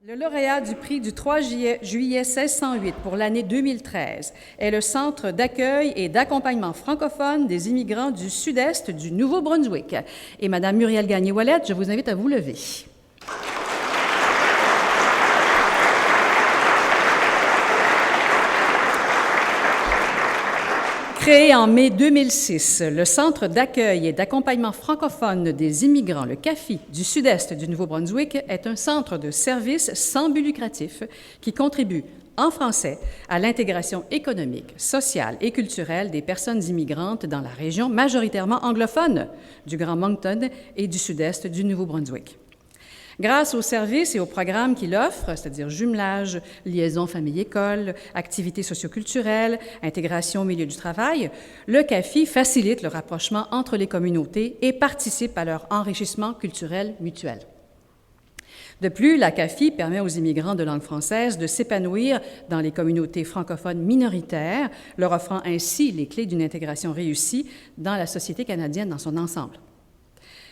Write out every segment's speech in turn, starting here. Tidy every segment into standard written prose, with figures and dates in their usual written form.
Le lauréat du prix du 3 juillet 1608 pour l'année 2013 est le Centre d'accueil et d'accompagnement francophone des immigrants du sud-est du Nouveau-Brunswick. Et Madame Muriel Gagné-Ouellette, je vous invite à vous lever. Créé en mai 2006, le Centre d'accueil et d'accompagnement francophone des immigrants, le CAFI, du sud-est du Nouveau-Brunswick, est un centre de services sans but lucratif qui contribue en français à l'intégration économique, sociale et culturelle des personnes immigrantes dans la région majoritairement anglophone du Grand Moncton et du sud-est du Nouveau-Brunswick. Grâce aux services et aux programmes qu'il offre, c'est-à-dire jumelage, liaison famille-école, activités socioculturelles, intégration au milieu du travail, le CAFI facilite le rapprochement entre les communautés et participe à leur enrichissement culturel mutuel. De plus, la CAFI permet aux immigrants de langue française de s'épanouir dans les communautés francophones minoritaires, leur offrant ainsi les clés d'une intégration réussie dans la société canadienne dans son ensemble.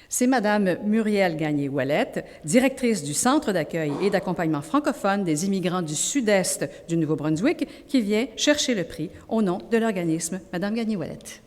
C'est Madame Muriel Gagné-Ouellette, directrice du Centre d'accueil et d'accompagnement francophone des immigrants du sud-est du Nouveau-Brunswick, qui vient chercher le prix au nom de l'organisme. Madame Gagné-Ouellette.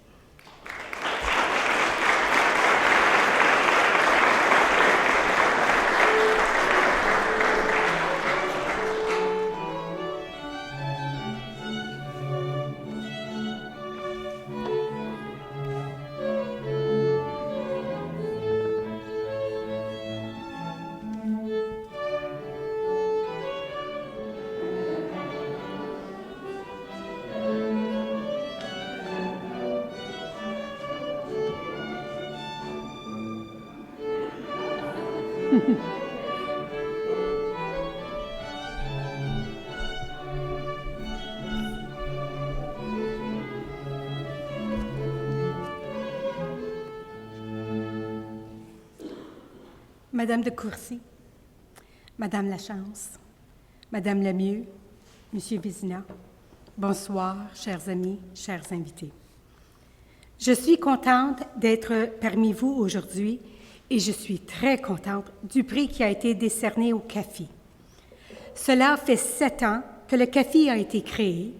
Madame de Courcy, Madame Lachance, Madame Lemieux, Monsieur Vézina, bonsoir, chers amis, chers invités. Je suis contente d'être parmi vous aujourd'hui et je suis très contente du prix qui a été décerné au CAFI. Cela fait 7 ans que le CAFI a été créé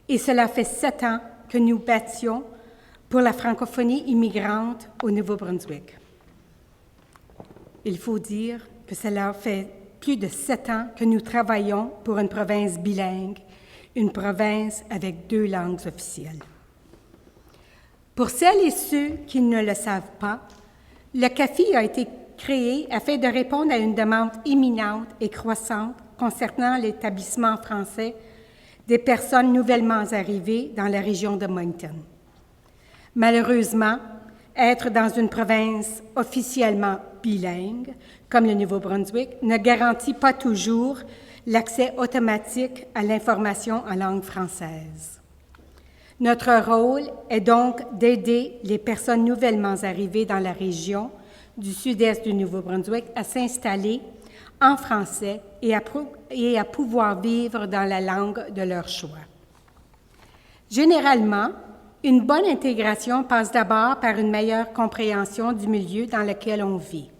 et cela fait 7 ans que nous bâtions pour la francophonie immigrante au Nouveau-Brunswick. Il faut dire que cela fait plus de 7 ans que nous travaillons pour une province bilingue, une province avec 2 langues officielles. Pour celles et ceux qui ne le savent pas, le CAFI a été créé afin de répondre à une demande imminente et croissante concernant l'établissement français des personnes nouvellement arrivées dans la région de Moncton. Malheureusement, être dans une province officiellement bilingue, comme le Nouveau-Brunswick, ne garantit pas toujours l'accès automatique à l'information en langue française. Notre rôle est donc d'aider les personnes nouvellement arrivées dans la région du sud-est du Nouveau-Brunswick à s'installer en français et à pouvoir vivre dans la langue de leur choix. Généralement, une bonne intégration passe d'abord par une meilleure compréhension du milieu dans lequel on vit.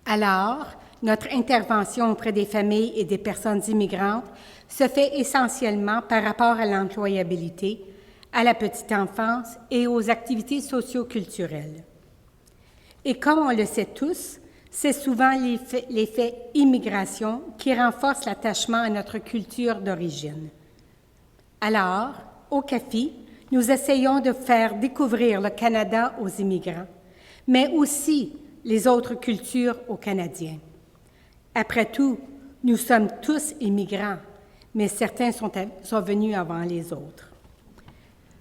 Alors, notre intervention auprès des familles et des personnes immigrantes se fait essentiellement par rapport à l'employabilité, à la petite enfance et aux activités socio-culturelles. Et comme on le sait tous, c'est souvent l'effet immigration qui renforce l'attachement à notre culture d'origine. Alors, au CAFI, nous essayons de faire découvrir le Canada aux immigrants, mais aussi les autres cultures aux Canadiens. Après tout, nous sommes tous immigrants, mais certains sont venus avant les autres.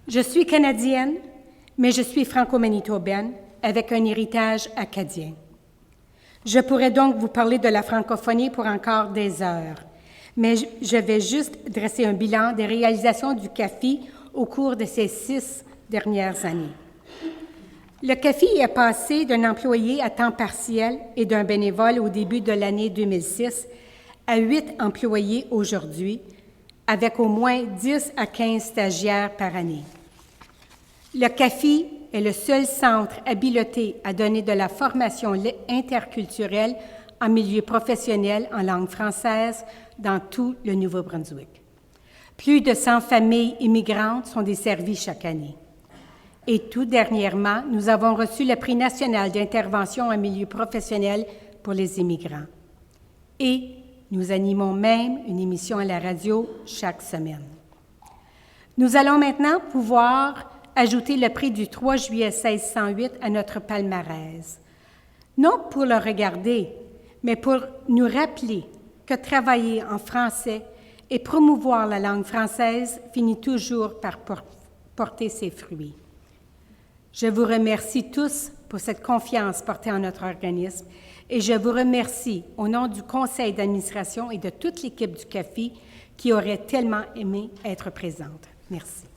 Je suis canadienne, mais je suis franco-manitobaine avec un héritage acadien. Je pourrais donc vous parler de la francophonie pour encore des heures, mais je vais juste dresser un bilan des réalisations du CAFI au cours de ces 6 dernières années. Le CAFI est passé d'un employé à temps partiel et d'un bénévole au début de l'année 2006 à 8 employés aujourd'hui, avec au moins 10 à 15 stagiaires par année. Le CAFI est le seul centre habilité à donner de la formation interculturelle en milieu professionnel en langue française dans tout le Nouveau-Brunswick. Plus de 100 familles immigrantes sont desservies chaque année. Et tout dernièrement, nous avons reçu le prix national d'intervention en milieu professionnel pour les immigrants. Et nous animons même une émission à la radio chaque semaine. Nous allons maintenant pouvoir ajouter le prix du 3 juillet 1608 à notre palmarès. Non pour le regarder, mais pour nous rappeler que travailler en français et promouvoir la langue française finit toujours par porter ses fruits. Je vous remercie tous pour cette confiance portée en notre organisme et je vous remercie au nom du conseil d'administration et de toute l'équipe du CAFI qui aurait tellement aimé être présente. Merci.